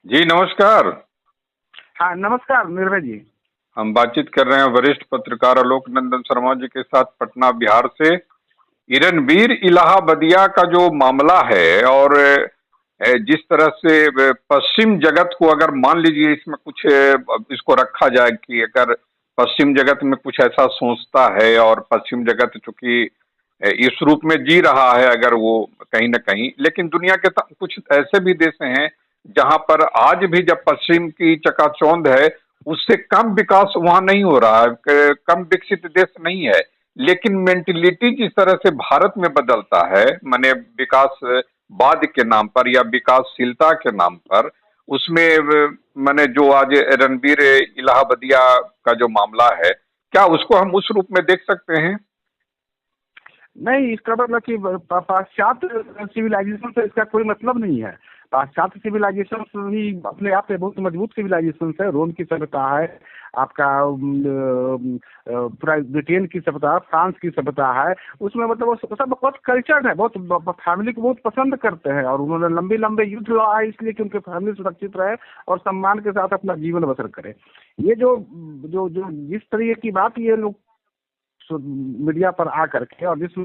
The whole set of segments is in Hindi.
जी नमस्कार। हाँ, नमस्कार निर्भय जी। हम बातचीत कर रहे हैं वरिष्ठ पत्रकार आलोक नंदन शर्मा जी के साथ पटना बिहार से। किरणबीर इलाहाबदिया का जो मामला है और जिस तरह से पश्चिम जगत को अगर मान लीजिए इसमें कुछ इसको रखा जाए कि अगर पश्चिम जगत में कुछ ऐसा सोचता है और पश्चिम जगत चूंकि इस रूप में जी रहा है अगर वो कहीं न कहीं, लेकिन दुनिया के कुछ ऐसे भी देश हैं जहां पर आज भी जब पश्चिम की चकाचौंध है उससे कम विकास वहां नहीं हो रहा है, कम विकसित देश नहीं है। लेकिन मेंटेलिटी जिस तरह से भारत में बदलता है, माने विकासवाद के नाम पर या विकासशीलता के नाम पर, उसमें माने जो आज रणबीर इलाहाबदिया का जो मामला है, क्या उसको हम उस रूप में देख सकते हैं? नहीं, इसका मतलब कि पाश्चात्य सिविलाइजेशन से इसका कोई मतलब नहीं है। पाश्चात्य सिविलाइजेशन भी अपने आप में बहुत मजबूत सिविलाइजेशन है। रोम की सभ्यता है, आपका पूरा ब्रिटेन की सभ्यता है, फ्रांस की सभ्यता है। उसमें मतलब वो सब बहुत कल्चर्ड है, बहुत फैमिली को बहुत पसंद करते हैं और उन्होंने लंबे लंबे युद्ध लड़ा है इसलिए कि उनके फैमिली सुरक्षित रहे और सम्मान के साथ अपना जीवन बसर करे। ये जो जो जो जिस तरीके की बात ये लोग मीडिया पर आकर के और जिस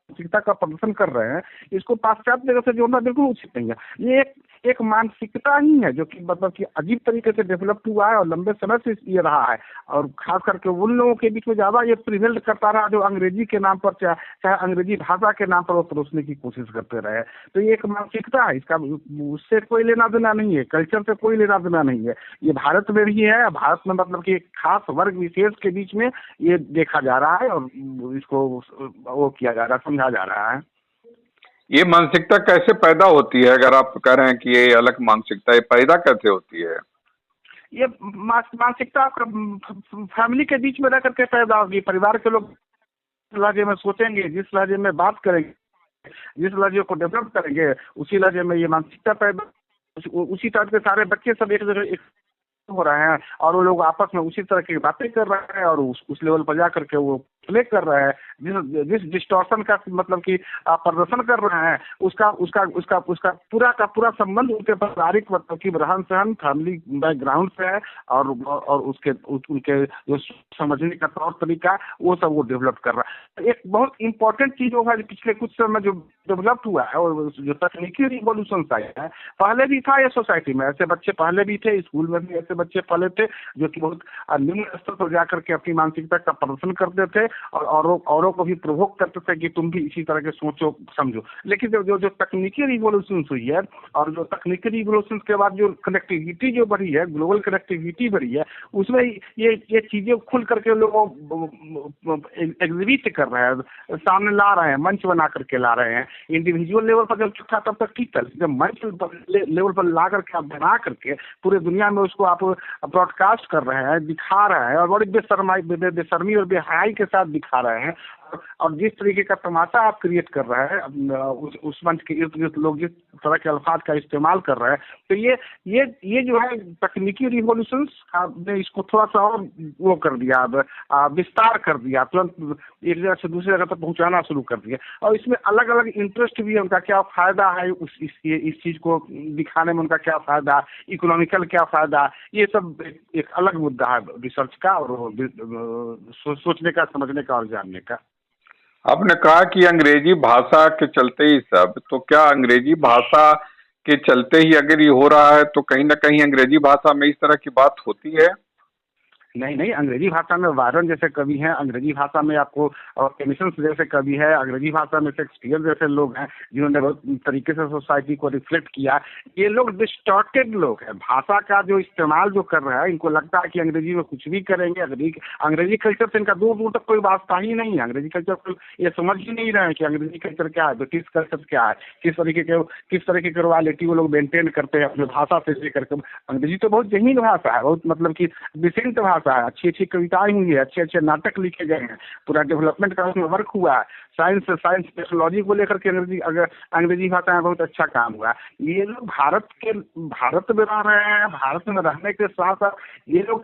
मानसिकता का प्रदर्शन कर रहे हैं, इसको पाश्चात्य जगत से जोड़ना बिल्कुल उचित नहीं है। ये एक मानसिकता ही है जो कि मतलब कि अजीब तरीके से डेवलप हुआ है और लंबे समय से ये रहा है। और खास करके उन लोगों के बीच में ज्यादा ये प्रिवेल्ड करता रहा जो अंग्रेजी के नाम पर चाहे अंग्रेजी भाषा के नाम पर वो परोसने की कोशिश करते रहे। तो ये एक मानसिकता है, इसका उससे कोई लेना देना नहीं है, कल्चर से कोई लेना देना नहीं है। ये भारत में भी है, भारत में मतलब कि एक खास वर्ग विशेष के बीच में ये देखा जा रहा है और इसको वो किया जा रहा है, समझा जा रहा है। ये मानसिकता कैसे पैदा होती है? अगर आप कह रहे हैं कि ये अलग मानसिकता है, पैदा कैसे होती है? ये मानसिकता आपका फैमिली के बीच में रह करके पैदा होगी। परिवार के लोग जिस लहजे में सोचेंगे, जिस लहजे में बात करेंगे, जिस लहजे को डेवलप करेंगे, उसी लहजे में ये मानसिकता पैदा, उसी टाइप के सारे बच्चे सब एक जगह एक हो रहे हैं और वो लोग आपस में उसी तरह की बातें कर रहे हैं और उस लेवल पर जा करके वो प्ले कर रहे हैं। जिस जिस डिस्टॉर्शन का मतलब कि आप प्रदर्शन कर रहे हैं, उसका उसका उसका उसका पूरा का पूरा संबंध उनके पारिवारिक मतलब कि रहन सहन फैमिली बैकग्राउंड से है और उनके जो समझने का तौर तरीका वो सब वो डेवलप कर रहा है। एक बहुत इंपॉर्टेंट चीज वो है पिछले कुछ समय जो डेवलप हुआ है और जो तकनीकी रिवॉल्यूशन आया है, पहले भी था ये सोसाइटी में, ऐसे बच्चे पहले भी थे, स्कूल में भी ऐसे बच्चे पहले थे जो कि बहुत निम्न स्तर पर जाकर के अपनी मानसिकता का प्रदर्शन करते थे और औरों को भी प्रोवोक करते थे कि तुम भी इसी तरह के सोचो समझो। लेकिन जो तकनीकी रिवॉल्यूशन हुई है और जो तकनीकी रिवॉल्यूशन के बाद जो कनेक्टिविटी जो बढ़ी है, ग्लोबल कनेक्टिविटी बढ़ी है, उसमें ये चीजें खुल करके लोगों एग्जिबिट कर रहे हैं, सामने ला रहे हैं, मंच बना करके ला रहे हैं। इंडिविजुअल लेवल पर जब था तब तक ठीक था, जब मंच लेवल पर ला करके आप बना करके पूरे दुनिया में उसको आप ब्रॉडकास्ट कर रहे हैं, दिखा रहे हैं और बड़ी बेशर्मी और बेहयाई के साथ दिखा रहे हैं और जिस तरीके का तमाशा आप क्रिएट कर रहे हैं उस मंच के इर्द गिर्द लोग जिस तरह के अल्फाज का इस्तेमाल कर रहे हैं, तो ये जो है तकनीकी रिवॉल्यूशन ने इसको थोड़ा सा और वो कर दिया, विस्तार कर दिया, तुरंत एक जगह से दूसरी जगह तक पहुंचाना शुरू कर दिया। और इसमें अलग अलग इंटरेस्ट भी है, उनका क्या फायदा है इस चीज को दिखाने में, उनका क्या फायदा, इकोनॉमिकल क्या फायदा, ये सब एक अलग मुद्दा है रिसर्च का और सोचने का, समझने का और जानने का। आपने कहा कि अंग्रेजी भाषा के चलते ही सब, तो क्या अंग्रेजी भाषा के चलते ही अगर ये हो रहा है तो कहीं ना कहीं अंग्रेजी भाषा में इस तरह की बात होती है? नहीं नहीं, अंग्रेजी भाषा में वायरन जैसे कवि हैं, अंग्रेजी भाषा में आपको केमिसन जैसे कवि है, अंग्रेजी भाषा में शेक्सपियर जैसे लोग हैं जिन्होंने बहुत तरीके से सोसाइटी को रिफ्लेक्ट किया। ये लोग डिस्टॉर्टेड लोग हैं, भाषा का जो इस्तेमाल जो कर रहे हैं, इनको लगता है कि अंग्रेजी में कुछ भी करेंगे। अंग्रेजी कल्चर से इनका दूर दूर तक कोई वास्ता ही नहीं है। अंग्रेजी कल्चर को ये समझ ही नहीं रहे हैं कि अंग्रेजी कल्चर क्या है, ब्रिटिश कल्चर क्या है, किस तरीके के रॉयल्टी वो लोग मेंटेन करते हैं अपने भाषा से लेकर के। अंग्रेजी तो बहुत जमीन भाषा है, बहुत मतलब कि डिसेंट भाषा है, अच्छी अच्छी कविताएं हुई है, अच्छे अच्छे नाटक लिखे गए हैं, पूरा डेवलपमेंट का उसमें वर्क हुआ है। साइंस टेक्नोलॉजी को लेकर के अंग्रेजी भाषा में बहुत अच्छा काम हुआ है। ये लोग भारत में रह रहे हैं, भारत में रहने के साथ साथ ये लोग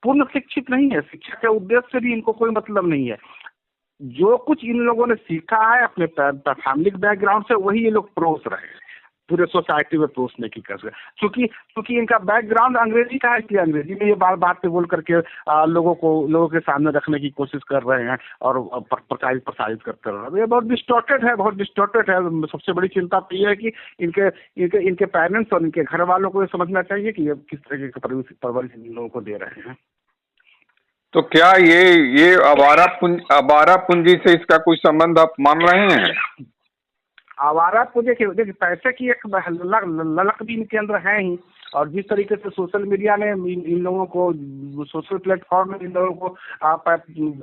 पूर्ण शिक्षित नहीं है, शिक्षा के उद्देश्य से भी इनको कोई मतलब नहीं है। जो कुछ इन लोगों ने सीखा है अपने फैमिली बैकग्राउंड से, वही ये लोग परोस रहे हैं। पूरे सोसाइटी में परोसने की कसर। क्योंकि इनका बैकग्राउंड अंग्रेजी का है, इसलिए अंग्रेजी में ये बार बात पे बोल करके लोगों के सामने रखने की कोशिश कर रहे हैं और प्रसारित करते रह रहे हैं। ये बहुत डिस्टॉर्टेड है, बहुत डिस्टॉर्टेड है। सबसे बड़ी चिंता तो ये है कि इनके पेरेंट्स और इनके घर वालों को ये समझना चाहिए कि ये किस तरह की परवरिश इन लोगों को दे रहे हैं। तो क्या ये आवारा पूंजी से इसका कोई संबंध आप मान रहे हैं? आवारा पूंजी देखिए पैसे की एक ललक भी इनके अंदर है ही, और जिस तरीके से सोशल मीडिया ने इन लोगों को, सोशल प्लेटफॉर्म में इन लोगों को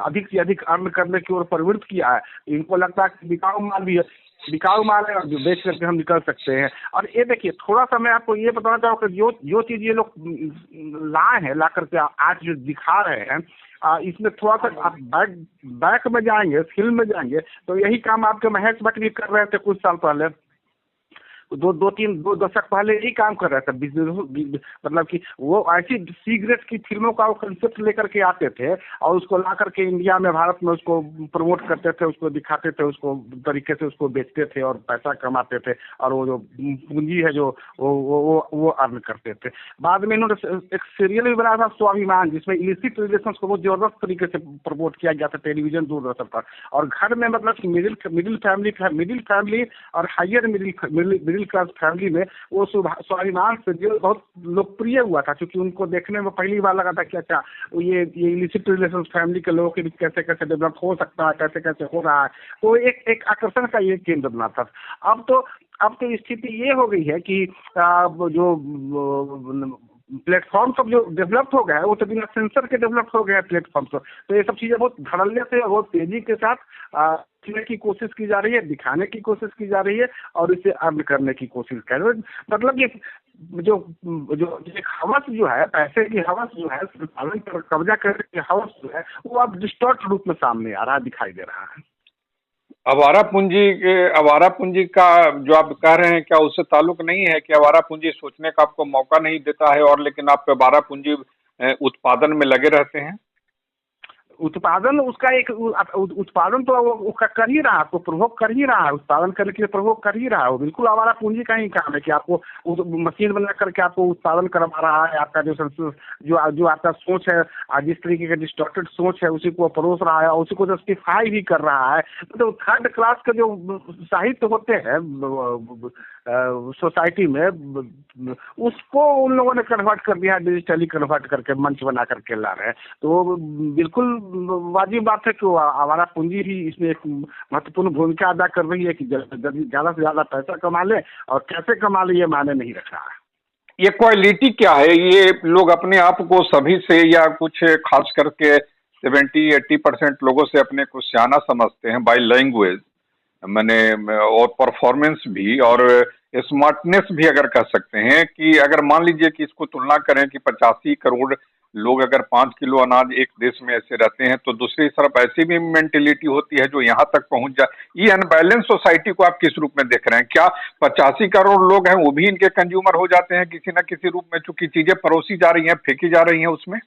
अधिक से अधिक अर्न करने की ओर प्रवृत्त किया है। इनको लगता है कि बिकाऊ माल है और जो बेच करके हम निकल सकते हैं। और ये देखिए, थोड़ा सा मैं आपको ये बताना चाहूँगा कि जो चीज़ ये लोग लाए हैं, ला करके आज जो दिखा रहे हैं, इसमें थोड़ा सा आप बैक में जाएंगे, फिल्म में जाएंगे, तो यही काम आपके महेश भट्ट भी कर रहे थे कुछ साल पहले। दो दशक पहले यही काम कर रहे थे। बिजनेस मतलब कि वो ऐसी सिगरेट की फिल्मों का वो कंसेप्ट लेकर के आते थे और उसको ला करके इंडिया में, भारत में उसको प्रमोट करते थे, उसको दिखाते थे, उसको तरीके से उसको बेचते थे और पैसा कमाते थे, और वो जो पूंजी है जो वो अर्न करते थे। बाद में इन्होंने एक सीरियल भी बनाया था स्वाभिमान, जिसमें इलिसिट रिलेशंस को बहुत जबरदस्त तरीके से प्रमोट किया गया था टेलीविजन, दूरदर्शन पर। और घर में मतलब कि मिडिल फैमिली और हायर मिडिल क्लास फैमिली में वो स्वाभिमान सीरियल बहुत लोकप्रिय हुआ था, क्योंकि उनको देखने में पहली बार लगा था कि अच्छा ये इलिसिट रिलेशंस फैमिली के लोगों के बीच कैसे कैसे डेवलप हो सकता है, कैसे कैसे हो रहा है। तो एक आकर्षण का ये केंद्र बना था। अब तो स्थिति ये हो गई है कि जो प्लेटफॉर्म सब जो डेवलप हो गया है, वो तो बिना सेंसर के डेवलप हो गया है प्लेटफॉर्म सब। तो ये सब चीज़ें बहुत धड़ल्ले से और बहुत तेजी के साथ दिखाने की कोशिश की जा रही है, दिखाने की कोशिश की जा रही है, और इसे अर्न करने की कोशिश कर रही है। मतलब ये जो एक हवस जो है, पैसे की हवस जो है, संसाधन पर कब्जा करने की हवस जो है, वो अब डिस्टॉर्ट रूप में सामने आ रहा है, दिखाई दे रहा है। आवारा पूंजी का जो आप कह रहे हैं, क्या उससे ताल्लुक नहीं है कि आवारा पूंजी सोचने का आपको मौका नहीं देता है, और लेकिन आप आवारा पूंजी उत्पादन में लगे रहते हैं? उत्पादन उसका एक उत्पादन तो वो कर ही रहा है, आपको प्रवोक कर ही रहा है, उत्पादन करने के लिए प्रवोक कर ही रहा है। वो बिल्कुल आवारा पूंजी का ही काम है कि आपको मशीन बना करके आपको उत्पादन करवा रहा है। आपका जो आपका सोच है, जिस तरीके का डिस्टॉर्टेड सोच है, उसी को परोस रहा है और उसी को जस्टिफाई भी कर रहा है। तो थर्ड क्लास के जो साहित्य होते हैं सोसाइटी में, उसको उन लोगों ने कन्वर्ट कर दिया, डिजिटली कन्वर्ट करके मंच बना करके ला रहे हैं। तो बिल्कुल वाजिब बात है कि आवारा पूंजी ही इसमें एक महत्वपूर्ण भूमिका अदा कर रही है कि ज्यादा से ज्यादा पैसा कमा ले, और कैसे कमा ले ये मायने नहीं रख रहा है। ये क्वालिटी क्या है? ये लोग अपने आप को सभी से या कुछ खास करके 70-80% लोगों से अपने को सियाना समझते हैं बाय लैंग्वेज, मैंने और परफॉर्मेंस भी और स्मार्टनेस भी अगर कह सकते हैं, कि अगर मान लीजिए कि इसको तुलना करें कि 85 करोड़ लोग अगर 5 किलो अनाज एक देश में ऐसे रहते हैं, तो दूसरी तरफ ऐसी भी मेंटेलिटी होती है जो यहाँ तक पहुंच जाए। ये अनबैलेंस सोसाइटी को आप किस रूप में देख रहे हैं? क्या 85 करोड़ लोग हैं वो भी इनके कंज्यूमर हो जाते हैं किसी न किसी रूप में, चूंकि चीजें परोसी जा रही हैं, फेंकी जा रही हैं उसमें?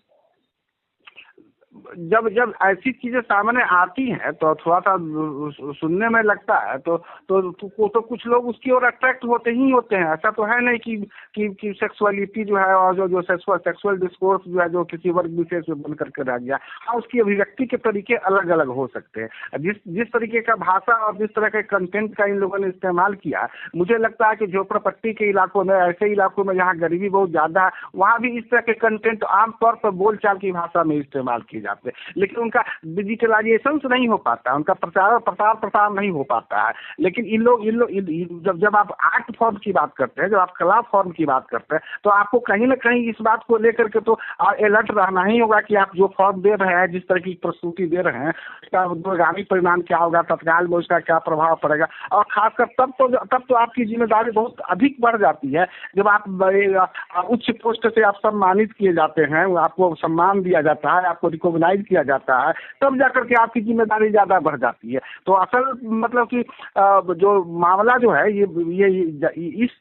जब ऐसी चीजें सामने आती हैं तो थोड़ा सा सुनने में लगता है तो कुछ लोग उसकी ओर अट्रैक्ट होते ही होते हैं। ऐसा तो है नहीं कि सेक्सुअलिटी जो है और जो सेक्सुअल डिस्कोर्स जो है जो किसी वर्ग विशेष में बन करके रह गया। हाँ, उसकी अभिव्यक्ति के तरीके अलग अलग हो सकते हैं। जिस तरीके का भाषा और जिस तरह के कंटेंट का इन लोगों ने इस्तेमाल किया, मुझे लगता है कि झोपड़पट्टी के इलाकों में, ऐसे इलाकों में जहाँ गरीबी बहुत ज्यादा है, वहाँ भी इस तरह के कंटेंट आमतौर पर बोलचाल की भाषा में इस्तेमाल किए जाते हैं, लेकिन उनका डिजिटलाइजेशन नहीं हो पाता, उनका प्रसार नहीं हो पाता है। लेकिन इन लोग जब आप आर्ट फॉर्म की बात करते हैं, जब आप कला फॉर्म की बात करते हैं, तो आपको कहीं ना कहीं इस बात को लेकर के तो अलर्ट रहना ही होगा कि आप जो फॉर्म दे रहे हैं, जिस तरह की प्रस्तुति दे रहे हैं, उसका दूरगामी परिणाम क्या होगा, तत्काल में उसका क्या प्रभाव पड़ेगा। और खासकर तब तो आपकी जिम्मेदारी बहुत अधिक बढ़ जाती है जब आप उच्च पोस्ट से आप सम्मानित किए जाते हैं, आपको सम्मान दिया जाता है, आपको मोबिलाइज किया जाता है, तब जाकर के आपकी जिम्मेदारी ज़्यादा बढ़ जाती है। तो असल मतलब कि जो मामला जो है ये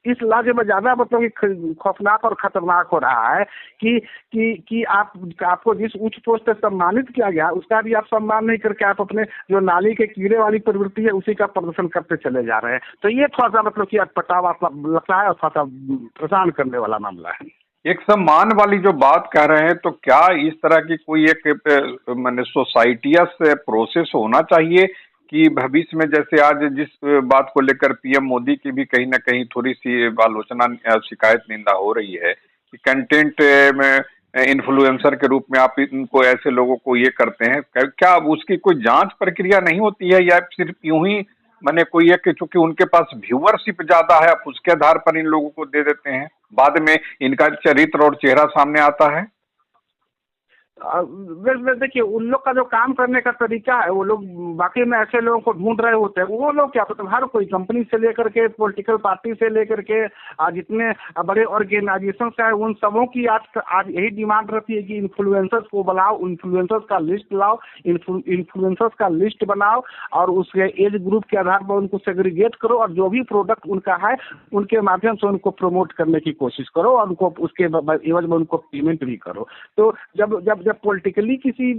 इस राज्य में ज़्यादा मतलब कि खौफनाक और खतरनाक हो रहा है कि आपको जिस उच्च पोस्ट से सम्मानित किया गया उसका भी आप सम्मान नहीं करके आप अपने जो नाली के कीड़े वाली प्रवृत्ति है उसी का प्रदर्शन करते चले जा रहे हैं। तो ये थोड़ा सा मतलब कि अटपटा लगता है और थोड़ा सा परेशान करने वाला मामला है। एक सम्मान वाली जो बात कह रहे हैं, तो क्या इस तरह की कोई एक मैंने सोसाइटियस प्रोसेस होना चाहिए कि भविष्य में जैसे आज जिस बात को लेकर पीएम मोदी की भी कहीं ना कहीं थोड़ी सी आलोचना शिकायत निंदा हो रही है कि कंटेंट में इन्फ्लुएंसर के रूप में आप इनको ऐसे लोगों को ये करते हैं, क्या अब उसकी कोई जांच प्रक्रिया नहीं होती है या सिर्फ यूं ही मैंने कोई है कि चूंकि उनके पास व्यूअरशिप ज्यादा है आप उसके आधार पर इन लोगों को दे देते हैं, बाद में इनका चरित्र और चेहरा सामने आता है? देखिए उन लोग का जो काम करने का तरीका है, वो लोग बाकी में ऐसे लोगों को ढूंढ रहे होते हैं। वो लोग क्या मतलब हर कोई कंपनी से लेकर के पॉलिटिकल पार्टी से लेकर के जितने बड़े ऑर्गेनाइजेशन है उन सबों की आज यही डिमांड रहती है कि इन्फ्लुएंसर्स को बुलाओ, इन्फ्लुएंसर्स का लिस्ट लाओ, इन्फ्लुएंसर्स का लिस्ट बनाओ और उसके एज ग्रुप के आधार पर उनको सेग्रीगेट करो और जो भी प्रोडक्ट उनका है उनके माध्यम से उनको प्रमोट करने की कोशिश करो और उनको उसके एवज में उनको पेमेंट भी करो। तो जब जब जब पॉलिटिकली किसी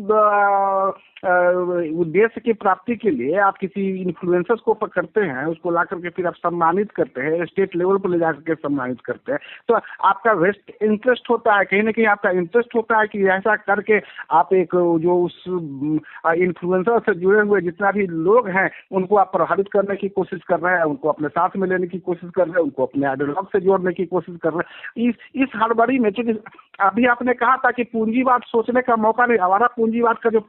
उद्देश्य की प्राप्ति के लिए आप किसी इन्फ्लुएंसर्स को पकड़ते हैं, उसको ला करके फिर आप सम्मानित करते हैं, स्टेट लेवल पर ले जा करके सम्मानित करते हैं, तो आपका वेस्ट इंटरेस्ट होता है, कहीं ना कहीं आपका इंटरेस्ट होता है कि ऐसा करके आप एक जो उस इन्फ्लुएंसर से जुड़े हुए जितना भी लोग हैं उनको आप प्रभावित करने की कोशिश कर रहे हैं, उनको अपने साथ में लेने की कोशिश कर रहे हैं, उनको अपने आइडियोलॉग से जोड़ने की कोशिश कर रहे हैं। इस हड़बड़ी में चूंकि अभी आपने कहा था कि पूंजीवाद सोचने का मौका नहीं, हमारा पूंजीवाद का जो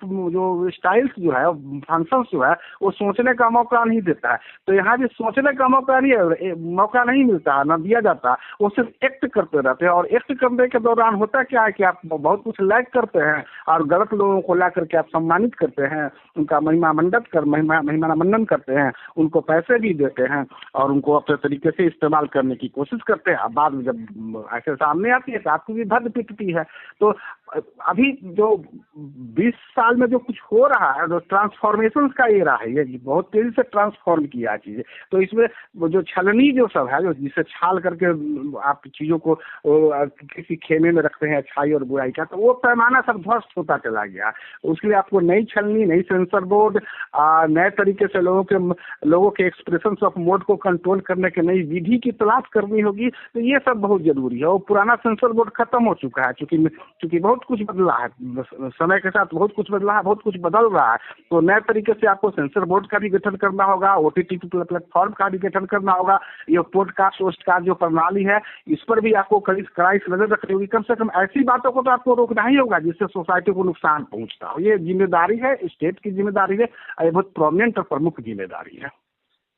स्टाइल्स जो है, फंक्शंस जो है, वो सोचने का मौका नहीं देता है। तो यहाँ भी सोचने का मौका नहीं मिलता है, ना दिया जाता, वो सिर्फ एक्ट करते रहते हैं। और एक्ट करने के दौरान होता क्या है कि आप बहुत कुछ लाइक करते हैं और गलत लोगों को ला करके आप सम्मानित करते हैं, उनका महिमा मंडन करते हैं, उनको पैसे भी देते हैं और उनको अपने तरीके से इस्तेमाल करने की कोशिश करते हैं। बाद में जब ऐसे सामने आती है तो आपकी भी भद्द पिटती है। तो अभी जो 20 साल में जो कुछ हो रहा है, जो ट्रांसफॉर्मेशन का एरा है, ये बहुत तेजी से ट्रांसफॉर्म किया है चीजें। तो इसमें जो छलनी जो सब है, जो जिसे छाल करके आप चीजों को किसी खेमे में रखते हैं अच्छाई और बुराई का, तो वो पैमाना सब ध्वस्त होता चला गया। उसके लिए आपको नई छलनी, नई सेंसर बोर्ड, नए तरीके से लोगों के एक्सप्रेशन ऑफ मोड को कंट्रोल करने के नई विधि की तलाश करनी होगी। तो ये सब बहुत जरूरी है। और पुराना सेंसर बोर्ड खत्म हो चुका है, चूंकि बहुत कुछ बदला है, समय के साथ बहुत कुछ बदला है, बहुत कुछ बदल रहा है। तो नए तरीके से आपको सेंसर बोर्ड का भी गठन करना होगा, OTT प्लेटफॉर्म का भी गठन करना होगा, ये पॉडकास्ट का जो प्रणाली है इस पर भी आपको कड़ाई से नजर रखनी होगी। कम से कम ऐसी बातों को तो आपको रोकना ही होगा जिससे सोसाइटी को नुकसान पहुंचता हो। ये जिम्मेदारी है, स्टेट की जिम्मेदारी है, ये बहुत प्रोमिनेंट और प्रमुख जिम्मेदारी है।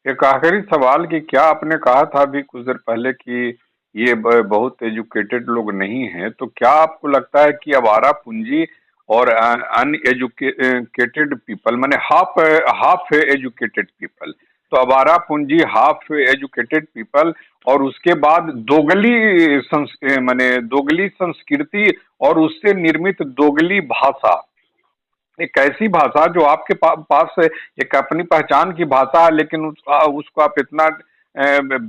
एक आखिरी सवाल कि क्या आपने कहा था अभी कुछ देर पहले कि ये बहुत एजुकेटेड लोग नहीं हैं, तो क्या आपको लगता है कि आवारा पूंजी और अनएजुकेटेड पीपल माने हाफ एजुकेटेड पीपल, तो आवारा पूंजी हाफ एजुकेटेड पीपल और उसके बाद दोगली संस्कृति और उससे निर्मित दोगली भाषा, एक ऐसी भाषा जो आपके पास एक अपनी पहचान की भाषा है लेकिन उसको आप इतना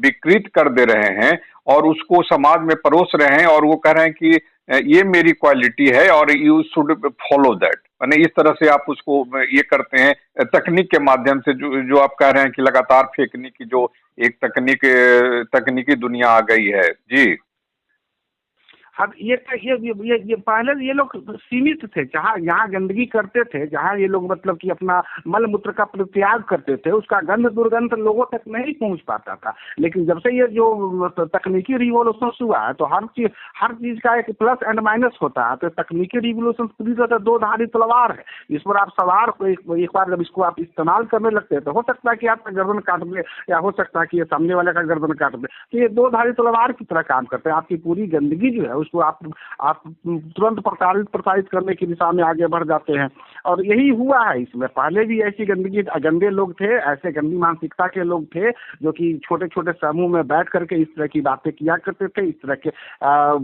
विकृत कर दे रहे हैं और उसको समाज में परोस रहे हैं और वो कह रहे हैं कि ये मेरी क्वालिटी है और यू शुड फॉलो दैट, माने इस तरह से आप उसको ये करते हैं तकनीक के माध्यम से, जो आप कह रहे हैं कि लगातार फेंकने की जो एक तकनीकी दुनिया आ गई है। जी अब ये पहले ये लोग सीमित थे, जहाँ यहाँ गंदगी करते थे, जहाँ ये लोग मतलब कि अपना मल मूत्र का परित्याग करते थे, उसका गंध दुर्गंध लोगों तक नहीं पहुंच पाता था। लेकिन जब से ये जो तकनीकी रिवॉल्यूशन हुआ है तो हर चीज का एक प्लस एंड माइनस होता है। तो तकनीकी रिवॉल्यूशन पूरी तरह दो धारी तलवार है। इस पर आप सवार एक बार जब इसको आप इस्तेमाल करने लगते हैं तो हो सकता है कि आपका गर्दन काट दे या हो सकता है कि ये सामने वाले का गर्दन काट दे। तो ये दो धारी तलवार की तरह काम करते हैं। आपकी पूरी गंदगी जो है उसको आप तुरंत प्रसारित करने की दिशा में आगे बढ़ जाते हैं। और यही हुआ है इसमें। पहले भी ऐसी गंदे लोग थे, ऐसे गंदी मानसिकता के लोग थे जो कि छोटे छोटे समूह में बैठ करके इस तरह की बातें किया करते थे, इस तरह के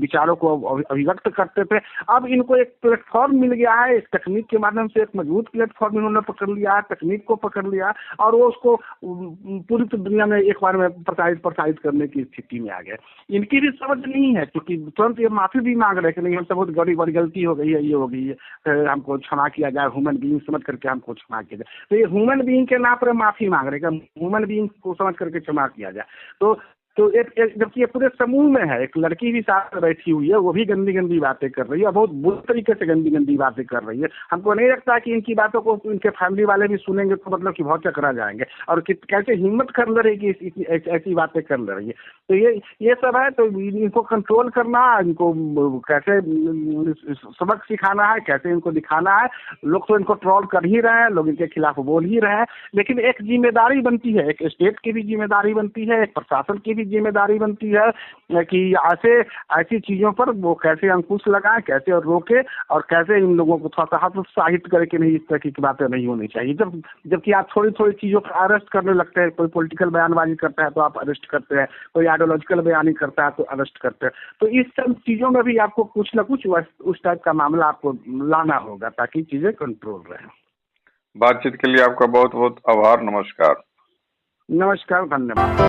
विचारों को अभिव्यक्त करते थे। अब इनको एक प्लेटफॉर्म मिल गया है, इस तकनीक के माध्यम से एक मजबूत प्लेटफॉर्म इन्होंने पकड़ लिया है, तकनीक को पकड़ लिया, और वो उसको पूरी दुनिया में एक बार में प्रसारित करने की स्थिति में आ गए। इनकी भी समझ नहीं है, क्योंकि तुरंत ये माफी भी मांग रहे कि नहीं, हमसे बहुत बड़ी गलती हो गई है, ये हो गई है, हमको क्षमा किया जाए, ह्यूमन बीइंग समझ करके हमको क्षमा किया जाए। तो ये ह्यूमन बीइंग के नाम पर माफी मांग रहे हैं, ह्यूमन बीइंग को समझ करके क्षमा किया जाए। तो जबकि ये पूरे समूह में है, एक लड़की भी साथ बैठी हुई है, वो भी गंदी गंदी बातें कर रही है, बहुत बुरी तरीके से गंदी गंदी बातें कर रही है। हमको नहीं लगता कि इनकी बातों को इनके फैमिली वाले भी सुनेंगे तो मतलब कि बहुत चकरा जाएंगे, और कैसे हिम्मत कर ले रही कि ऐसी बातें कर ले रही है। तो ये सब है। तो इनको कंट्रोल करना, इनको कैसे सबक सिखाना है, कैसे इनको दिखाना है। लोग तो इनको ट्रोल कर ही रहे हैं, लोग इनके खिलाफ बोल ही रहे हैं, लेकिन एक जिम्मेदारी बनती है, एक स्टेट की भी जिम्मेदारी बनती है, एक प्रशासन की भी जिम्मेदारी बनती है कि ऐसी चीजों पर वो कैसे अंकुश लगाएं, कैसे और रोके, और कैसे इन लोगों को थोड़ा सा हतोत्साहित करे कि नहीं, इस तरह की बातें नहीं होनी चाहिए। जबकि आप थोड़ी थोड़ी चीजों पर अरेस्ट करने लगते हैं, कोई पॉलिटिकल बयानबाजी करता है तो आप अरेस्ट करते हैं, कोई आइडियोलॉजिकल बयानी करता है तो अरेस्ट करते हैं। तो इस सब चीजों में भी आपको कुछ न कुछ उस टाइप का मामला आपको लाना होगा ताकि चीजें कंट्रोल रहे। बातचीत के लिए आपका बहुत बहुत आभार। नमस्कार। नमस्कार, धन्यवाद।